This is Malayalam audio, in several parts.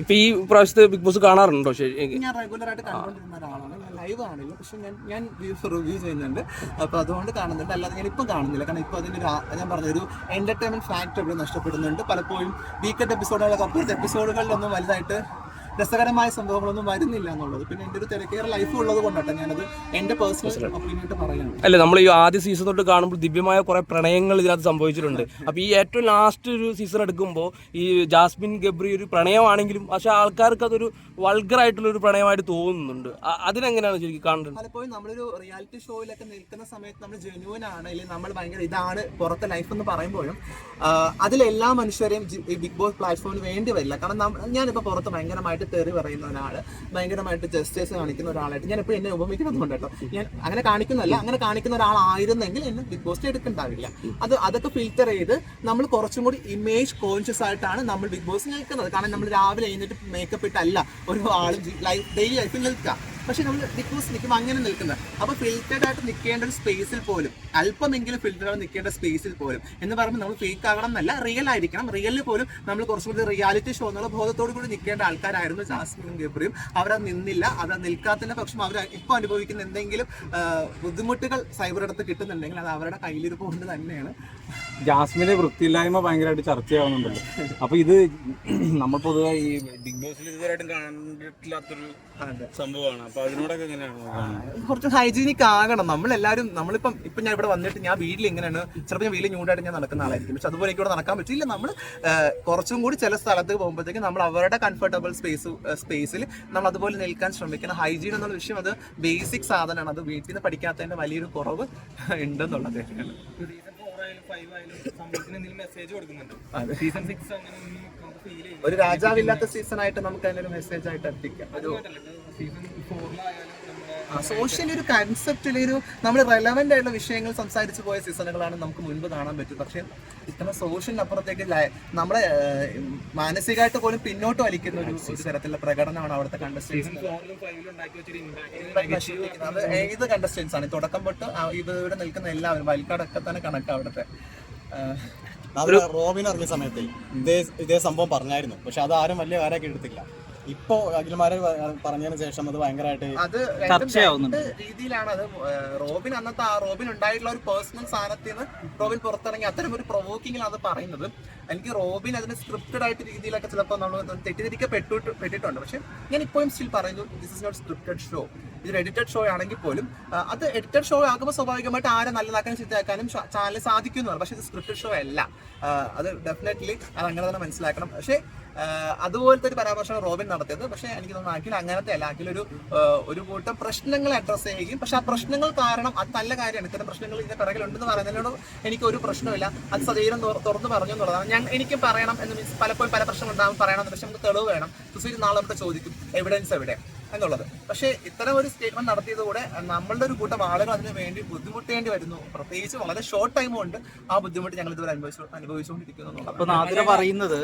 ഇപ്പൊ ഈ പ്രാവശ്യത്തെ ബിഗ് ബോസ് കാണാറുണ്ടോ? ഞാൻ റെഗുലർ ആയിട്ട് കണ്ടുകൊണ്ടിരുന്ന ഒരാളാണ്. ഞാൻ ലൈവ് കാണില്ല, പക്ഷെ ഞാൻ റിവ്യൂ ചെയ്യുന്നുണ്ട്. അപ്പോൾ അതുകൊണ്ട് കാണുന്നുണ്ട്. അല്ലാതെ ഞാൻ ഇപ്പം കാണുന്നില്ല. കാരണം ഇപ്പോൾ അതിൻ്റെ ഞാൻ പറഞ്ഞൊരു എന്റർടൈൻമെന്റ് ഫാക്ടർ ഇവിടെ നഷ്ടപ്പെടുന്നുണ്ട്. പലപ്പോഴും വീക്കെൻഡ് എപ്പിസോഡുകളൊക്കെ അപ്പുറത്തെ എപ്പിസോഡുകളിലൊന്നും വലുതായിട്ട് രസകരമായ സംഭവങ്ങളൊന്നും വരുന്നില്ല എന്നുള്ളത്. പിന്നെ എൻ്റെ ഒരു തിരക്കേറെ ലൈഫ് ഉള്ളത് കൊണ്ടാണ് ഞാനത് എൻ്റെ പേഴ്സണൽ ഒപ്പീനിയൻ പറയുന്നത്. അല്ല, നമ്മൾ ഈ ആദ്യ സീസൺ തൊട്ട് കാണുമ്പോൾ ദിവ്യമായ കുറെ പ്രണയങ്ങൾ ഇതിനകത്ത് സംഭവിച്ചിട്ടുണ്ട്. അപ്പൊ ഈ ഏറ്റവും ലാസ്റ്റ് ഒരു സീസൺ എടുക്കുമ്പോൾ ഈ ജാസ്മിൻ ഗബ്രി ഒരു പ്രണയമാണെങ്കിലും പക്ഷെ ആൾക്കാർക്ക് അതൊരു വൾഗർ ആയിട്ടുള്ള ഒരു പ്രണയമായിട്ട് തോന്നുന്നുണ്ട്. അതിനെങ്ങനെയാണ് ശരിക്കും കാണുന്നത്? പലപ്പോഴും നമ്മളൊരു റിയാലിറ്റി ഷോയിലൊക്കെ നിൽക്കുന്ന സമയത്ത് നമ്മൾ ജെന്യൂൻ ആണ്, അല്ലെങ്കിൽ നമ്മൾ ഭയങ്കര ഇതാണ് പുറത്തെ ലൈഫ് എന്ന് പറയുമ്പോഴും അതിലെല്ലാ മനുഷ്യരെയും ഈ ബിഗ് ബോസ് പ്ലാറ്റ്ഫോമിന് വേണ്ടി വരില്ല. കാരണം ഞാനിപ്പോൾ പുറത്ത് ഭയങ്കരമായിട്ട് തെറി പറയുന്ന ഒരാൾ, ഭയങ്കരമായിട്ട് ജസ്റ്റിസ് കാണിക്കുന്ന ഒരാളായിട്ട് ഞാൻ എപ്പോഴും എന്നെ ഉപമിക്കുന്നുണ്ട് കേട്ടോ. ഞാൻ അങ്ങനെ കാണിക്കുന്നല്ല, അങ്ങനെ കാണിക്കുന്ന ഒരാളായിരുന്നെങ്കിൽ എന്നെ ബിഗ് ബോസ് എടുക്കുന്നുണ്ടാവില്ല. അതൊക്കെ ഫിൽറ്റർ ചെയ്ത് നമ്മൾ കുറച്ചും കൂടി ഇമേജ് കോൺഷ്യസ് ആയിട്ടാണ് നമ്മൾ ബിഗ് ബോസ് നിൽക്കുന്നത്. കാരണം നമ്മൾ രാവിലെ എഴുന്നേറ്റ് മേക്കപ്പ് ഇട്ടല്ല ഒരു ആളും ഡെയിലി ലൈഫിൽ നിൽക്കുക. പക്ഷെ നമ്മൾ ബിഗ് ബോസ് നിൽക്കുമ്പോൾ അങ്ങനെ നിൽക്കുന്നത്. അപ്പോൾ ഫിൽറ്റർഡ് ആയിട്ട് നിൽക്കേണ്ട ഒരു സ്പേസിൽ പോലും, അല്പമെങ്കിലും ഫിൽറ്ററായി നിൽക്കേണ്ട സ്പേസിൽ പോലും എന്ന് പറയുമ്പോൾ നമ്മൾ ഫേക്ക് ആകണം എന്നല്ല, റിയൽ ആയിരിക്കണം. റിയലിൽ പോലും നമ്മൾ കുറച്ചും കൂടി റിയാലിറ്റി ഷോ എന്നുള്ള ബോധത്തോടു കൂടി നിൽക്കേണ്ട ആൾക്കാരായിരുന്നു ജാസ്മിനും ഗബ്രിയും. അവരത് നിന്നില്ല. അത് നിൽക്കാത്തതിന്റെ പക്ഷം അവർ ഇപ്പോൾ അനുഭവിക്കുന്ന എന്തെങ്കിലും ബുദ്ധിമുട്ടുകൾ സൈബറിടത്ത് കിട്ടുന്നുണ്ടെങ്കിൽ അത് അവരുടെ കയ്യിലിരിപ്പ് കൊണ്ട് തന്നെയാണ്. ജാസ്മിന്റെ വൃത്തിയില്ലായ്മ ഭയങ്കരമായിട്ട് ചർച്ചയാവുന്നുണ്ടല്ലോ. അപ്പൊ ഇത് നമ്മൾ പൊതുവെ ഈ ബിഗ് ബോസിൽ ഇതുവരെയായിട്ടും കണ്ടിട്ടില്ലാത്തൊരു സംഭവമാണ്. അപ്പൊ അതിനോടൊക്കെ എങ്ങനെയാണ്? കുറച്ച് ഹൈജീനിക് ആകണം. നമ്മളിപ്പം ഞാൻ ഇവിടെ വന്നിട്ട് ഞാൻ വീട്ടിൽ ഇങ്ങനെയാണ്, ചിലപ്പോൾ ഞാൻ വീട്ടിൽ ന്യൂഡായിട്ട് ഞാൻ നടക്കുന്ന ആളായിരിക്കും. പക്ഷെ അതുപോലെ ഇവിടെ നടക്കാൻ പറ്റില്ല. നമ്മൾ കുറച്ചും കൂടി ചില സ്ഥലത്ത് പോകുമ്പോഴത്തേക്ക് നമ്മൾ അവരുടെ കംഫർട്ടബിൾ സ്പേസിൽ നമ്മൾ അതുപോലെ നിൽക്കാൻ ശ്രമിക്കണം. ഹൈജീൻ എന്നുള്ള വിഷയം അത് ബേസിക് സാധനമാണ്. അത് വീട്ടിൽ നിന്ന് പഠിക്കാത്തതിന്റെ വലിയൊരു കുറവ് ഉണ്ടെന്നുള്ളത്. ഒരു രാജാവില്ലാത്ത സീസൺ ആയിട്ട് നമുക്ക് അതിനൊരു മെസ്സേജ് ആയിട്ട് എത്തിക്കാം. സോഷ്യൽ ഒരു കൺസെപ്റ്റിലൊരു നമ്മൾ റെലവെന്റ് ആയിട്ടുള്ള വിഷയങ്ങൾ സംസാരിച്ചു പോയ സീസണുകളാണ് നമുക്ക് മുൻപ് കാണാൻ പറ്റും. പക്ഷെ ഇത്ര സോഷ്യലിനപ്പുറത്തേക്ക് നമ്മളെ മാനസികമായിട്ട് പോലും പിന്നോട്ട് വലിക്കുന്ന ഒരു തരത്തിലുള്ള പ്രകടനമാണ് അവിടുത്തെ കണ്ടസ്റ്റൻസ്. ഏത് കണ്ടസ്റ്റൻസ് ആണ് തുടക്കം തൊട്ട് ഇവിടെ നിൽക്കുന്ന എല്ലാവരും വയൽക്കാടൊക്കെ തന്നെ കണക്കാണ് അവിടുത്തെ. റോബിൻ ഇറങ്ങിയ സമയത്ത് ഇതേ സംഭവം പറഞ്ഞായിരുന്നു. പക്ഷെ അത് ആരും വലിയ കാര്യമാക്കി എടുത്തില്ല. ഇപ്പോ അഖിൽമാരെ പറഞ്ഞതിന് ശേഷം അത് ഭയങ്കരമായിട്ട് ചർച്ചയാവുന്നുണ്ട് രീതിയിലാണ്. അത് റോബിൻ ഉണ്ടായിട്ടുള്ള ഒരു പേഴ്സണൽ സ്ഥാനത്ത് നിന്ന് റോബിൻ പുറത്തിറങ്ങി അത്തരം ഒരു പ്രൊവോക്കിങ്ങിലാണ് അത് പറയുന്നത്. എനിക്ക് റോബിൻ അതിന് സ്ക്രിപ്റ്റഡ് ആയിട്ട് രീതിയിലൊക്കെ ചിലപ്പോൾ നമ്മൾ തെറ്റിദ്ധരിക്കപ്പെട്ടിട്ടുണ്ട്. പക്ഷെ ഞാൻ ഇപ്പോഴും സ്റ്റിൽ പറയുന്നു, this is not scripted show. ഇതൊരു എഡിറ്റഡ് ഷോ ആണെങ്കിൽ പോലും അത് എഡിറ്റഡ് ഷോ ആകുമ്പോൾ സ്വാഭാവികമായിട്ട് ആരെ നല്ലതാക്കാനും ചീത്തയാക്കാനും ചാനൽ സാധിക്കുന്നതാണ്. പക്ഷെ ഇത് സ്ക്രിപ്റ്റഡ് ഷോ അല്ല. അത് ഡെഫിനറ്റ്ലി അത് അങ്ങനെ തന്നെ മനസ്സിലാക്കണം. പക്ഷേ അതുപോലത്തെ ഒരു പരാമർശമാണ് റോബിൻ നടത്തിയത്. പക്ഷേ എനിക്ക് തോന്നുന്നു അഖിൽ അങ്ങനത്തെ അല്ല. അഖിലൊരു കൂട്ടം പ്രശ്നങ്ങൾ അഡ്രസ്സ് ചെയ്യുകയും പക്ഷെ ആ പ്രശ്നങ്ങൾ കാരണം അത് നല്ല കാര്യമാണ്. ഇത്തരം പ്രശ്നങ്ങൾ ഇതിന്റെ പിറകിലുണ്ടെന്ന് പറയുന്നതിനോട് എനിക്ക് ഒരു പ്രശ്നമില്ല. അത് സധീരം തുറന്ന് പറഞ്ഞു എന്നുള്ളതാണ്. എനിക്ക് പറയണം എന്ന് മീൻസ് പലപ്പോഴും പല പ്രശ്നം ഉണ്ടാകും പറയണം. പക്ഷെ നമുക്ക് തെളിവ് വേണം. സുശീൽ നാളെ നമുക്ക് ചോദിക്കും എവിഡൻസ് എവിടെ എന്നുള്ളത്. പക്ഷേ ഇത്തരം ഒരു സ്റ്റേറ്റ്മെന്റ് നടത്തിയതുകൂടെ നമ്മളുടെ ഒരു കൂട്ടം ആളുകൾ അതിന് വേണ്ടി ബുദ്ധിമുട്ടേണ്ടി വരുന്നു. പ്രത്യേകിച്ച് വളരെ ഷോർട്ട് ടൈം കൊണ്ട് ആ ബുദ്ധിമുട്ട് ഞങ്ങൾ ഇതുവരെ അനുഭവിച്ചുകൊണ്ടിരിക്കുന്നു. അപ്പൊ നാദിറ പറയുന്നത്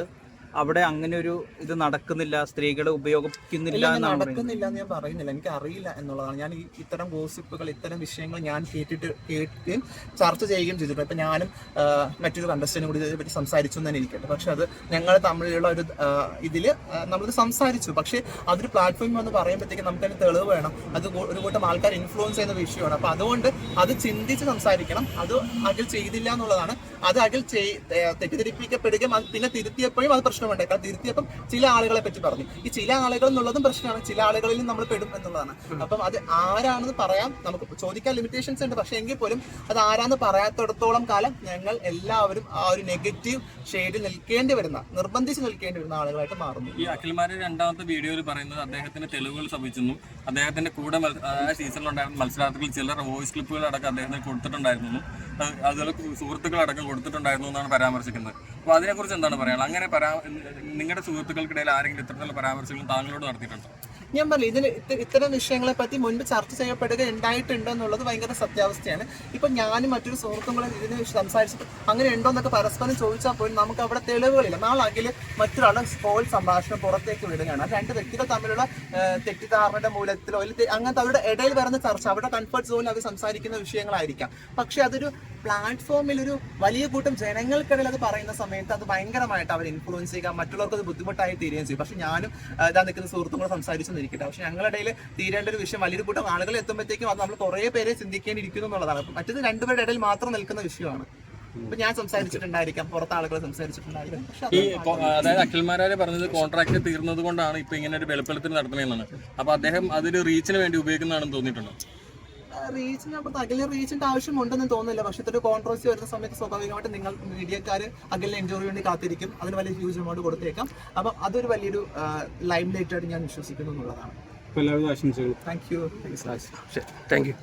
അവിടെ അങ്ങനെ ഒരു ഇത് നടക്കുന്നില്ല, സ്ത്രീകളെ ഉപയോഗിക്കുന്നില്ല നടക്കുന്നില്ല എന്ന് ഞാൻ പറയുന്നില്ല. എനിക്ക് അറിയില്ല എന്നുള്ളതാണ്. ഞാൻ ഇത്തരം ഗോസിപ്പുകൾ, ഇത്തരം വിഷയങ്ങൾ ഞാൻ കേൾക്കുകയും ചർച്ച ചെയ്യുകയും ചെയ്തിട്ടുണ്ട്. ഇപ്പം ഞാനും മറ്റൊരു കണ്ടസ്റ്റന്റും കൂടി ഇതിനെപ്പറ്റി സംസാരിച്ചു എന്ന് തന്നെ ഇരിക്കട്ടെ. പക്ഷെ അത് ഞങ്ങൾ തമ്മിലുള്ള ഒരു ഇതിൽ നമ്മളിത് സംസാരിച്ചു. പക്ഷേ അതൊരു പ്ലാറ്റ്ഫോം എന്ന് പറയുമ്പോഴത്തേക്ക് നമുക്കതിന് തെളിവ് വേണം. അത് ഒരു കൂട്ടം ആൾക്കാർ ഇൻഫ്ലുവൻസ് ചെയ്യുന്ന വിഷയമാണ്. അപ്പം അതുകൊണ്ട് അത് ചിന്തിച്ച് സംസാരിക്കണം. അത് അഖിൽ ചെയ്തില്ല എന്നുള്ളതാണ്. അത് അഖിൽ തെറ്റിദ്ധരിപ്പിക്കപ്പെടുകയും പിന്നെ തിരുത്തിയപ്പോഴും അത് പ്രശ്നമുണ്ട്. തിരുത്തിയപ്പം ചില ആളുകളെ പറ്റി പറഞ്ഞു. ഈ ചില ആളുകൾ എന്നുള്ളതും പ്രശ്നമാണ്. ചില ആളുകളിലും നമ്മൾ പെടും എന്നുള്ളതാണ്. അപ്പം അത് ആരാണെന്ന് പറയാം, നമുക്ക് ചോദിക്കാൻ ലിമിറ്റേഷൻസ് ഉണ്ട്. പക്ഷെ എങ്കിൽ പോലും അത് ആരാന്ന് പറയാത്തിടത്തോളം കാലം ഞങ്ങൾ എല്ലാവരും ആ ഒരു നെഗറ്റീവ് ഷെയ്ഡിൽ നിർബന്ധിച്ച് നിൽക്കേണ്ടി വരുന്ന ആളുകളായിട്ട് മാറുന്നു. ഈ അഖിൽമാരുടെ രണ്ടാമത്തെ വീഡിയോയിൽ പറയുന്നത് അദ്ദേഹത്തിന്റെ തെളിവുകൾ സമീപിച്ചെന്നും അദ്ദേഹത്തിന്റെ കൂടെ സീസണിലുണ്ടായിരുന്ന മത്സരാർത്ഥികൾ ചിലർ വോയിസ് ക്ലിപ്പുകൾ അടക്കം അദ്ദേഹത്തിന് കൊടുത്തിട്ടുണ്ടായിരുന്നു, അതുപോലെ സുഹൃത്തുക്കളടക്കം കൊടുത്തിട്ടുണ്ടായിരുന്നു എന്നാണ് പരാമർശിക്കുന്നത്. അപ്പോൾ അതിനെക്കുറിച്ച് എന്താണ് പറയാനുള്ളത്? അങ്ങനെ നിങ്ങളുടെ സുഹൃത്തുക്കൾക്കിടയിൽ ആരെങ്കിലും ഇത്തരത്തിലുള്ള പരാമർശങ്ങളും താങ്കളോട് നടത്തിയിട്ടുണ്ടോ? ഞാൻ പറഞ്ഞു ഇത്തരം വിഷയങ്ങളെ പറ്റി മുൻപ് ചർച്ച ചെയ്യപ്പെടുക ഉണ്ടായിട്ടുണ്ട് എന്നുള്ളത് ഭയങ്കര സത്യാവസ്ഥയാണ്. ഇപ്പൊ ഞാനും മറ്റൊരു സുഹൃത്തും കൂടെ ഇതിന് സംസാരിച്ചിട്ട് അങ്ങനെ ഉണ്ടോ എന്നൊക്കെ പരസ്പരം ചോദിച്ചാൽ പോലും നമുക്ക് അവിടെ തെളിവുകളില്ല. നാളെ അഖില് മറ്റൊരാളെ സ്പോൾ സംഭാഷണം പുറത്തേക്ക് വിടുകയാണ്. രണ്ട് വ്യക്തികൾ തമ്മിലുള്ള തെറ്റിദ്ധാരണയുടെ മൂലത്തിലോ അങ്ങനത്തെ അവരുടെ ഇടയിൽ വരുന്ന ചർച്ച അവരുടെ കംഫർട്ട് സോണിൽ അവർ സംസാരിക്കുന്ന വിഷയങ്ങളായിരിക്കാം. പക്ഷെ അതൊരു പ്ലാറ്റ്ഫോമിൽ ഒരു വലിയ കൂട്ടം ജനങ്ങൾക്കിടയിൽ അത് പറയുന്ന സമയത്ത് അത് ഭയങ്കരമായിട്ട് അവർ ഇൻഫ്ലുവൻസ് ചെയ്യുക, മറ്റുള്ളവർക്ക് അത് ബുദ്ധിമുട്ടായി തീരുകയും ചെയ്യും. പക്ഷെ ഞാനും ഇതാ നിൽക്കുന്ന സുഹൃത്തും കൂടെ സംസാരിച്ചെന്നിരിക്കട്ടെ, പക്ഷെ ഞങ്ങളുടെ ഇടയിൽ തീരേണ്ട ഒരു വിഷയം വലിയൊരു കൂട്ടം ആളുകൾ എത്തുമ്പോഴത്തേക്കും അത് നമ്മൾ കുറേ പേരെ ചിന്തിക്കേണ്ടിയിരിക്കുന്നു എന്നുള്ളതാണ്. മറ്റത് രണ്ടുപേരുടെ ഇടയിൽ മാത്രം നിൽക്കുന്ന വിഷയമാണ്. ഇപ്പൊ ഞാൻ സംസാരിച്ചിട്ടുണ്ടായിരിക്കാം, പുറത്ത് ആളുകൾ സംസാരിച്ചിട്ടുണ്ടായിരിക്കാം. പക്ഷെ ഈ അതായത് അഖിൽമാരാരെ പറഞ്ഞത് കോൺട്രാക്ട് തീർന്നത് കൊണ്ടാണ് ഇപ്പൊ ഇങ്ങനെ ഒരു വെളുപ്പെടുത്തൽ നടത്തുന്നതെന്നാണ്. അപ്പൊ അദ്ദേഹം അതൊരു റീച്ചിന് വേണ്ടി ഉപയോഗിക്കുന്നതാണെന്ന് തോന്നിയിട്ടുണ്ടോ? റീച്ചിന് അപ്പൊ അഖിലിന് റീച്ചിന്റെ ആവശ്യമുണ്ടെന്ന് തോന്നുന്നില്ല. പക്ഷെ ഇതൊരു കോൺട്രവേഴ്സി വരുന്ന സമയത്ത് സ്വാഭാവികമായിട്ട് നിങ്ങൾ മീഡിയക്കാർ അഖിലിനെ എൻജോയ് വേണ്ടി കാത്തിരിക്കും, അതിന് വലിയ ഹ്യൂജ് എമൗണ്ട് കൊടുത്തേക്കാം. അപ്പം അതൊരു വലിയൊരു ലൈം ലൈറ്റ് ആയിട്ട് ഞാൻ വിശ്വസിക്കുന്നു എന്നുള്ളതാണ്. എല്ലാവരും ആശംസകളും. Thank you. Thank you.